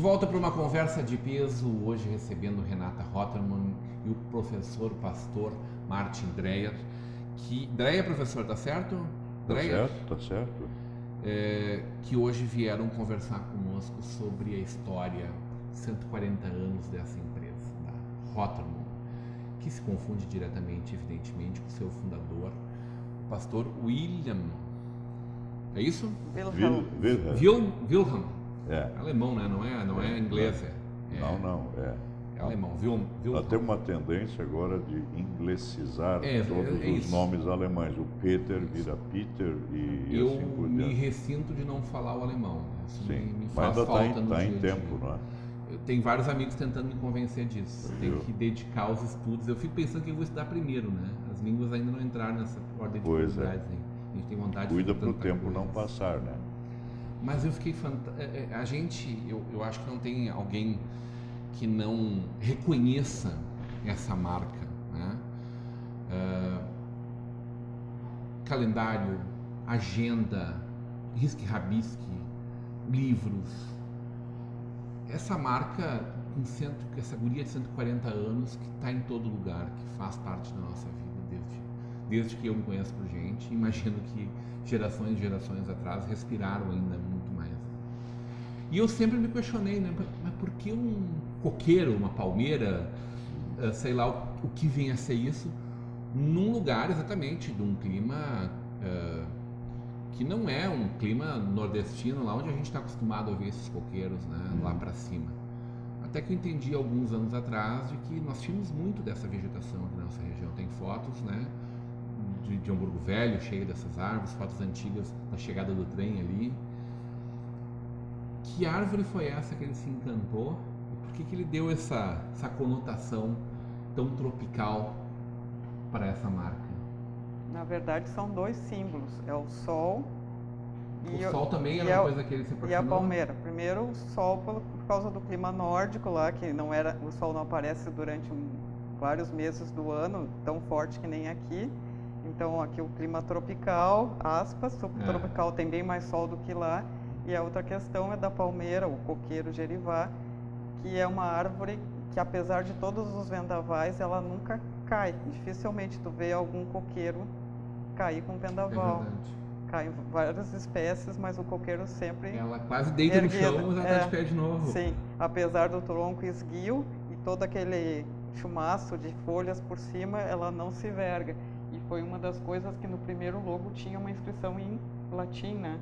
volta para uma conversa de peso, hoje recebendo Renata Rottermann e o professor pastor Martin Dreyer. Dreyer, professor, tá certo? Dreyer? Tá certo. Que hoje vieram conversar conosco sobre a história, 140 anos dessa empresa, da Rottermann, que se confunde diretamente, evidentemente, com o seu fundador, o pastor William. É isso? Wilhelm. É. Alemão, né? Não é inglês. É alemão. Wilhelm. Ela tem uma tendência agora de inglesicizar todos os nomes alemães. O Peter vira Peter e eu assim por me diante. ressinto de não falar o alemão. Isso Sim, me mas faz ainda falta no está dia em a tempo, dia. não é? Eu tenho vários amigos tentando me convencer disso. Tem que dedicar aos estudos. Eu fico pensando que eu vou estudar primeiro, né? As línguas ainda não entraram nessa ordem de prioridades. A gente tem vontade Cuida de para o tempo não passar, né? Mas eu fiquei a gente, eu acho que não tem alguém que não reconheça essa marca, né? Calendário, agenda, risque-rabisque, livros. Essa marca, essa guria de 140 anos que está em todo lugar, que faz parte da nossa vida desde que eu me conheço por gente. Imagino que gerações e gerações atrás respiraram ainda muito mais. E eu sempre me questionei, né? Mas por que um coqueiro, uma palmeira, sei lá o que vem a ser isso, num lugar exatamente de um clima que não é um clima nordestino, lá onde a gente está acostumado a ver esses coqueiros, né? Lá para cima. Até que eu entendi alguns anos atrás de que nós tínhamos muito dessa vegetação aqui na nossa região. Tem fotos, né? De Hamburgo Velho, cheio dessas árvores, fotos antigas da chegada do trem ali. Que árvore foi essa que ele se encantou? E por que ele deu essa conotação tão tropical para essa marca? Na verdade, são dois símbolos. É o sol o sol também era uma coisa que ele se apaixonou? E a palmeira. Primeiro, o sol por causa do clima nórdico lá, que o sol não aparece durante vários meses do ano, tão forte que nem aqui. Então, aqui o clima tropical, subtropical tem bem mais sol do que lá. E a outra questão é da palmeira, o coqueiro gerivá, que é uma árvore que, apesar de todos os vendavais, ela nunca cai. Dificilmente tu vê algum coqueiro cair com vendaval. É verdade. Caem várias espécies, mas o coqueiro sempre... Ela quase deita no chão, mas ela está de pé de novo. Sim, apesar do tronco esguio e todo aquele chumaço de folhas por cima, ela não se verga. E foi uma das coisas que no primeiro logo tinha uma inscrição em latim, né?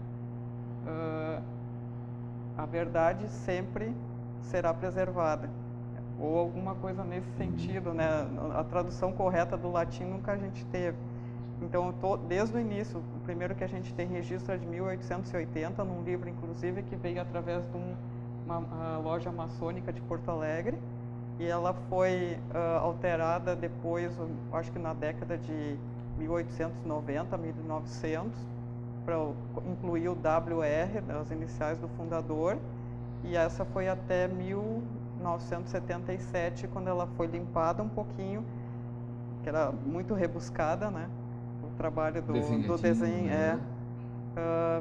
A verdade sempre será preservada, ou alguma coisa nesse sentido, né? A tradução correta do latim nunca a gente teve. Então, desde o início, o primeiro que a gente tem registro é de 1880, num livro, inclusive, que veio através de uma loja maçônica de Porto Alegre, e ela foi alterada depois, acho que na década de 1890, 1900, para incluir o WR, as iniciais do fundador, e essa foi até 1977, quando ela foi limpada um pouquinho, que era muito rebuscada, né? O trabalho do desenho, né?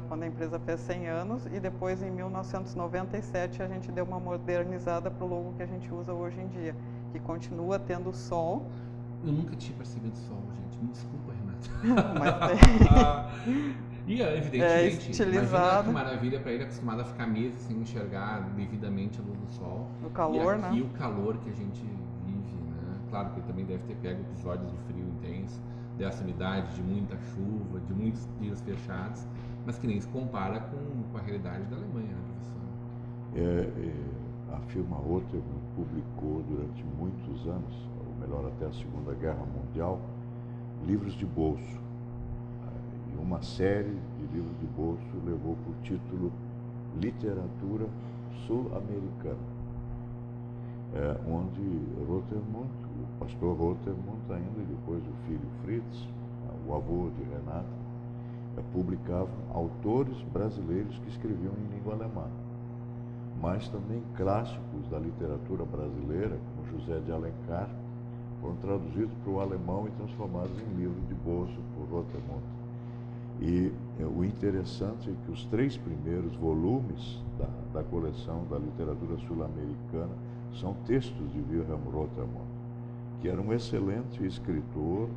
Quando a empresa fez 100 anos, e depois em 1997 a gente deu uma modernizada para o logo que a gente usa hoje em dia, que continua tendo sol. Eu nunca tinha percebido sol, gente. Me desculpa, Renata. Mas E evidentemente, estilizado. Imagina que maravilha para ele, acostumado a ficar meses sem enxergar devidamente a luz do sol. O calor, e aqui, né? o calor que a gente vive, né? Claro que ele também deve ter pego episódios de frio intenso, dessa umidade, de muita chuva, de muitos dias fechados, mas que nem se compara com a realidade da Alemanha, né, professor? A firma Rottermann publicou durante muitos anos, ou melhor, até a Segunda Guerra Mundial, livros de bolso. E uma série de livros de bolso levou por título Literatura Sul-Americana, onde Rottermann, o pastor Rottermann ainda, e depois o filho Fritz, o avô de Renata, publicavam autores brasileiros que escreviam em língua alemã, mas também clássicos da literatura brasileira, como José de Alencar, foram traduzidos para o alemão e transformados em livros de bolso por Rottermann. E o interessante é que os 3 primeiros volumes da coleção da literatura sul-americana são textos de Wilhelm Rotermund, que era um excelente escritor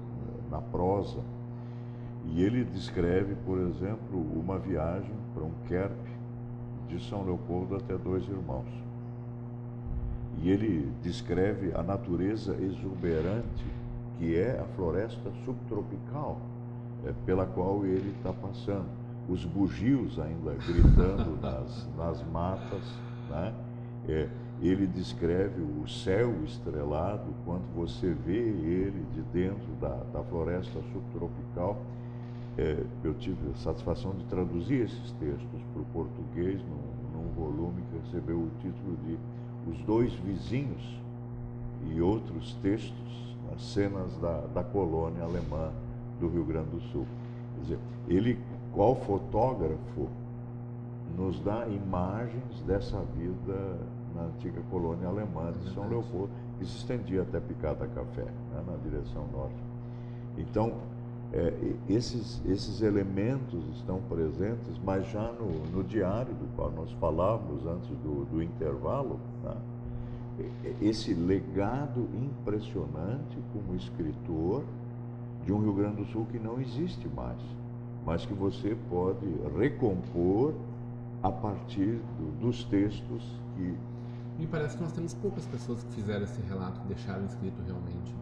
na prosa. E ele descreve, por exemplo, uma viagem para um Kerp de São Leopoldo até Dois Irmãos. E ele descreve a natureza exuberante que é a floresta subtropical pela qual ele está passando. Os bugios ainda gritando nas matas, né? Ele descreve o céu estrelado quando você vê ele de dentro da floresta subtropical. Eu tive a satisfação de traduzir esses textos para o português num volume que recebeu o título de Os Dois Vizinhos e Outros Textos, as cenas da colônia alemã do Rio Grande do Sul. Quer dizer, ele, qual fotógrafo, nos dá imagens dessa vida na antiga colônia alemã de São Leopoldo, que se estendia até Picada Café, né, na direção norte. Então, esses elementos estão presentes, mas já no diário do qual nós falávamos antes do intervalo, né, esse legado impressionante como escritor de um Rio Grande do Sul que não existe mais, mas que você pode recompor a partir dos textos que... Me parece que nós temos poucas pessoas que fizeram esse relato, que deixaram escrito realmente. Né?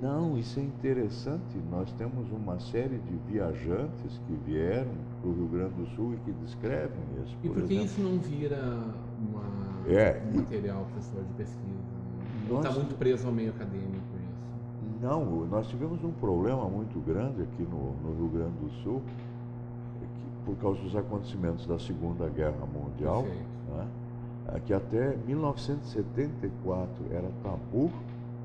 Não, isso é interessante. Nós temos uma série de viajantes que vieram para o Rio Grande do Sul e que descrevem isso. E por que isso não vira um material, professor, de pesquisa? Não está muito preso ao meio acadêmico isso? Não, nós tivemos um problema muito grande aqui no Rio Grande do Sul, por causa dos acontecimentos da Segunda Guerra Mundial, né, que até 1974 era tabu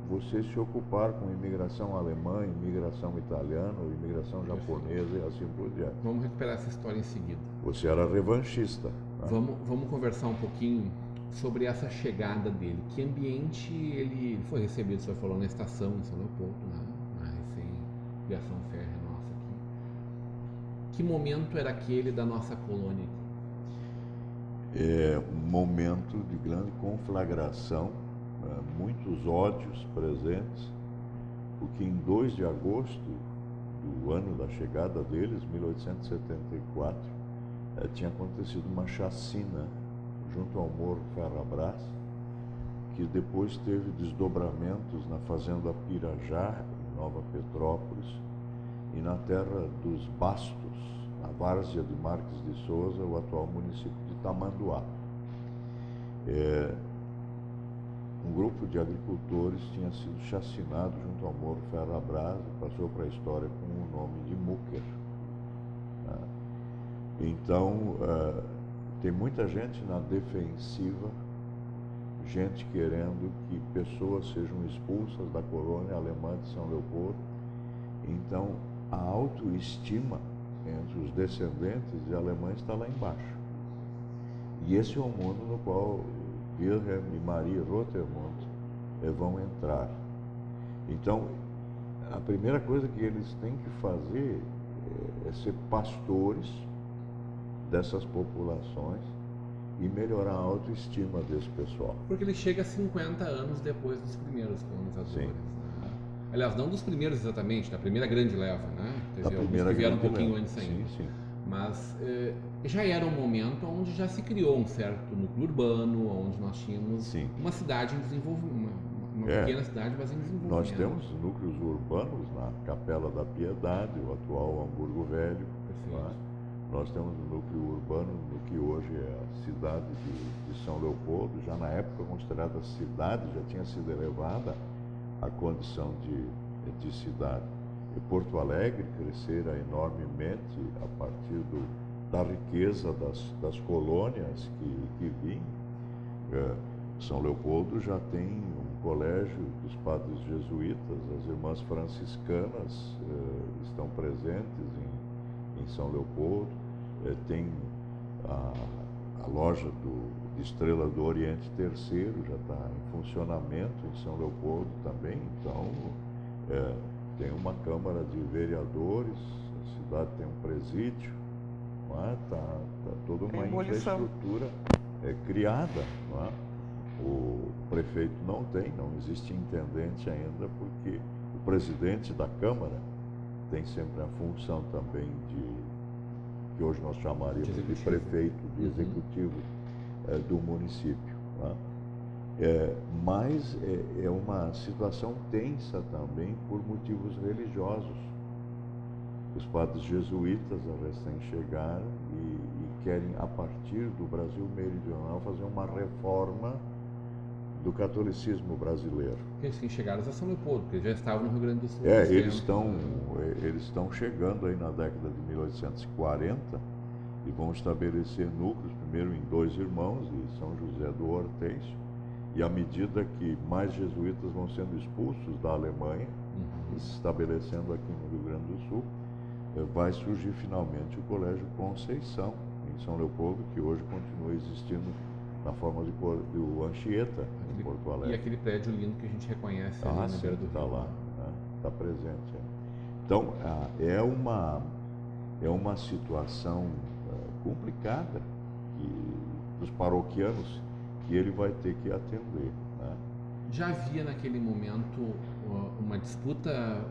você se ocupar com imigração alemã, imigração italiana, imigração japonesa e assim por diante. Vamos recuperar essa história em seguida. Você era revanchista. Né? Vamos conversar um pouquinho sobre essa chegada dele. Que ambiente ele foi recebido? O senhor falou na estação em São Leopoldo, né? Na recém-criação férrea nossa aqui. Que momento era aquele da nossa colônia? É um momento de grande conflagração, muitos ódios presentes, porque em 2 de agosto do ano da chegada deles, 1874, tinha acontecido uma chacina junto ao Morro Ferrabras, que depois teve desdobramentos na fazenda Pirajá, em Nova Petrópolis, e na terra dos Bastos, na várzea de Marques de Souza, o atual município de Tamanduá. Um grupo de agricultores tinha sido chacinado junto ao Morro Ferrabras e passou para a história com o nome de Mucker. Então, tem muita gente na defensiva, gente querendo que pessoas sejam expulsas da colônia alemã de São Leopoldo. Então, a autoestima entre os descendentes de alemães está lá embaixo. E esse é o mundo no qual Wilhelm e Marie Rotermund vão entrar. Então, a primeira coisa que eles têm que fazer é ser pastores dessas populações e melhorar a autoestima desse pessoal. Porque ele chega 50 anos depois dos primeiros colonizadores. Né? Aliás, não dos primeiros exatamente, da primeira grande leva, né? Teve alguns que vieram um pouquinho antes ainda. Sim. Mas já era um momento onde já se criou um certo núcleo urbano, onde nós tínhamos uma cidade em desenvolvimento, uma pequena cidade, mas em desenvolvimento. Nós temos núcleos urbanos na Capela da Piedade, o atual Hamburgo Velho. Nós temos um núcleo urbano no que hoje é a cidade de São Leopoldo, já na época considerada cidade, já tinha sido elevada à condição de cidade. E Porto Alegre crescera enormemente a partir da riqueza das colônias que vinham. São Leopoldo já tem um colégio dos padres jesuítas, as irmãs franciscanas estão presentes em São Leopoldo, tem a loja de Estrela do Oriente III, já está em funcionamento em São Leopoldo também, então tem uma Câmara de Vereadores A cidade tem um presídio, não é? Tá toda uma infraestrutura criada, não é? O prefeito não existe intendente ainda, porque o presidente da Câmara tem sempre a função também que hoje nós chamaríamos de prefeito, de executivo do município. Não é? Mas é uma situação tensa também por motivos religiosos. Os padres jesuítas recém chegaram e querem, a partir do Brasil meridional, fazer uma reforma do catolicismo brasileiro. Eles que chegaram a São Leopoldo, porque já estavam no Rio Grande do Sul. Eles estão chegando aí na década de 1840 e vão estabelecer núcleos, primeiro em Dois Irmãos e São José do Hortêncio, e à medida que mais jesuítas vão sendo expulsos da Alemanha e se estabelecendo aqui no Rio Grande do Sul, vai surgir finalmente o Colégio Conceição, em São Leopoldo, que hoje continua existindo na forma do Anchieta, em Porto Alegre. E aquele prédio lindo que a gente reconhece ali na beira do rio. Está lá, está presente. Então, é uma situação complicada dos paroquianos que ele vai ter que atender. Né? Já havia naquele momento uma disputa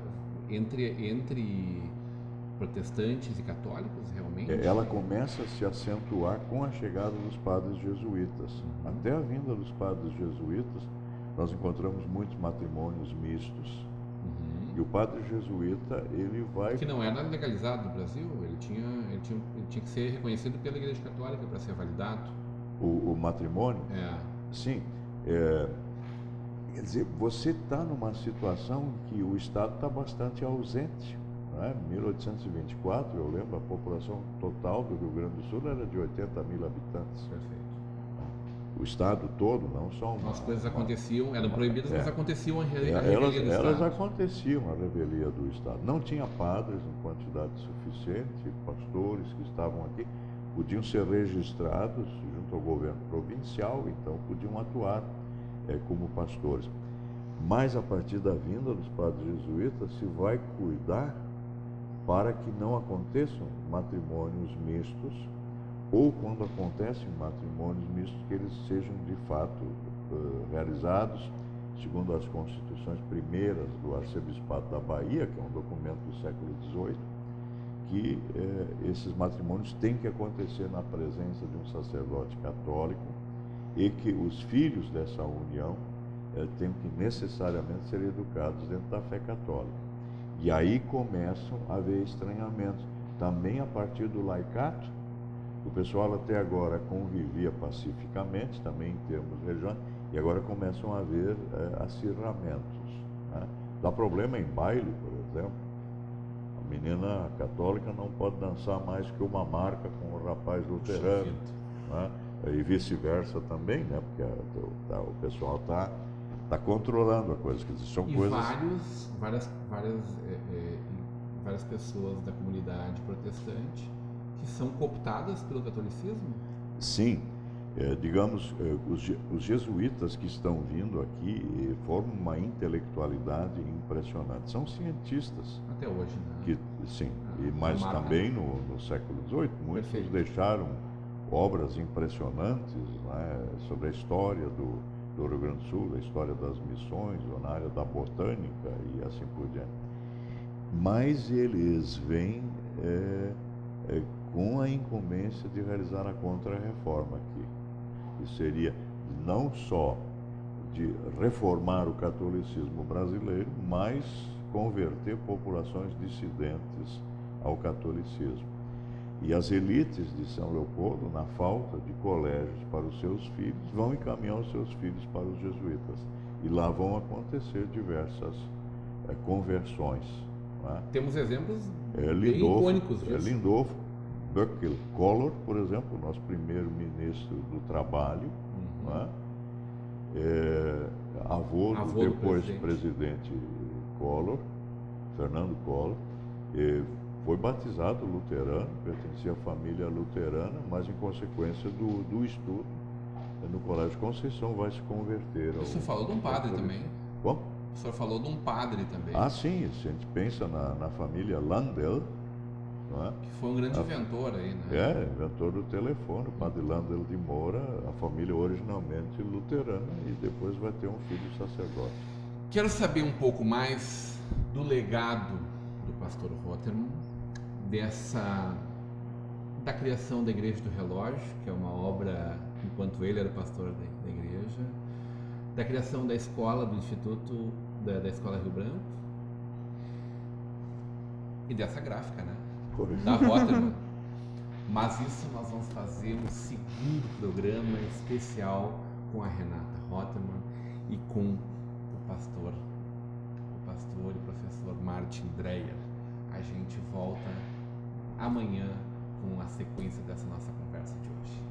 entre protestantes e católicos, realmente? Ela começa a se acentuar com a chegada dos padres jesuítas. Até a vinda dos padres jesuítas, nós encontramos muitos matrimônios mistos. E o padre jesuíta, ele vai... Que não era legalizado no Brasil, ele tinha que ser reconhecido pela Igreja Católica para ser validado. O matrimônio? Sim. Quer dizer, você está numa situação em que o Estado está bastante ausente. Em 1824, eu lembro, a população total do Rio Grande do Sul era de 80 mil habitantes. Perfeito. O Estado todo, não só as coisas aconteciam, eram proibidas, mas aconteciam a revelia do Estado. Elas aconteciam, a revelia do Estado. Não tinha padres em quantidade suficiente, pastores que estavam aqui, podiam ser registrados junto ao governo provincial, então podiam atuar como pastores. Mas a partir da vinda dos padres jesuítas se vai cuidar para que não aconteçam matrimônios mistos, ou quando acontecem matrimônios mistos, que eles sejam de fato realizados segundo as constituições primeiras do Arcebispado da Bahia, que é um documento do século XVIII, que esses matrimônios têm que acontecer na presença de um sacerdote católico e que os filhos dessa união têm que necessariamente ser educados dentro da fé católica. E aí começam a haver estranhamentos. Também a partir do laicato, o pessoal até agora convivia pacificamente, também em termos religiosos, e agora começam a haver acirramentos. Né? Dá problema em baile, por exemplo. A menina católica não pode dançar mais que uma marca com o rapaz luterano. Né? E vice-versa também, né? Porque o pessoal está controlando a coisa. Quer dizer, são coisas... várias pessoas da comunidade protestante que são cooptadas pelo catolicismo? Sim. Digamos, os jesuítas que estão vindo aqui formam uma intelectualidade impressionante. São cientistas. Até hoje, né? Sim, mas também no século XVIII, muitos deixaram obras impressionantes, né, sobre a história do Rio Grande do Sul, da história das missões, ou na área da botânica e assim por diante. Mas eles vêm com a incumbência de realizar a contra-reforma aqui. Que seria não só de reformar o catolicismo brasileiro, mas converter populações dissidentes ao catolicismo. E as elites de São Leopoldo, na falta de colégios para os seus filhos, vão encaminhar os seus filhos para os jesuítas. E lá vão acontecer diversas conversões. Né? Temos exemplos bem icônicos disso. Lindolfo Böckel Collor, por exemplo, nosso primeiro-ministro do Trabalho, né? Avô do depois presidente Collor, Fernando Collor, foi batizado luterano, pertencia à família luterana, mas em consequência do estudo no Colégio Conceição vai se converter. O senhor falou de um padre também. Como? O senhor falou de um padre também. Ah, sim, se a gente pensa na família Landel, não é? Que foi um grande inventor aí, né? É, inventor do telefone, o padre Landel de Moura, a família originalmente luterana e depois vai ter um filho sacerdote. Quero saber um pouco mais do legado do pastor Rotherman, da criação da Igreja do Relógio, que é uma obra enquanto ele era pastor da igreja, da criação da escola, do Instituto da Escola Rio Branco, e dessa gráfica, né? Da Rotherman. Mas isso nós vamos fazer um segundo programa especial com a Renata Rotherman e com o pastor e professor Martin Dreyer. A gente volta amanhã com a sequência dessa nossa conversa de hoje.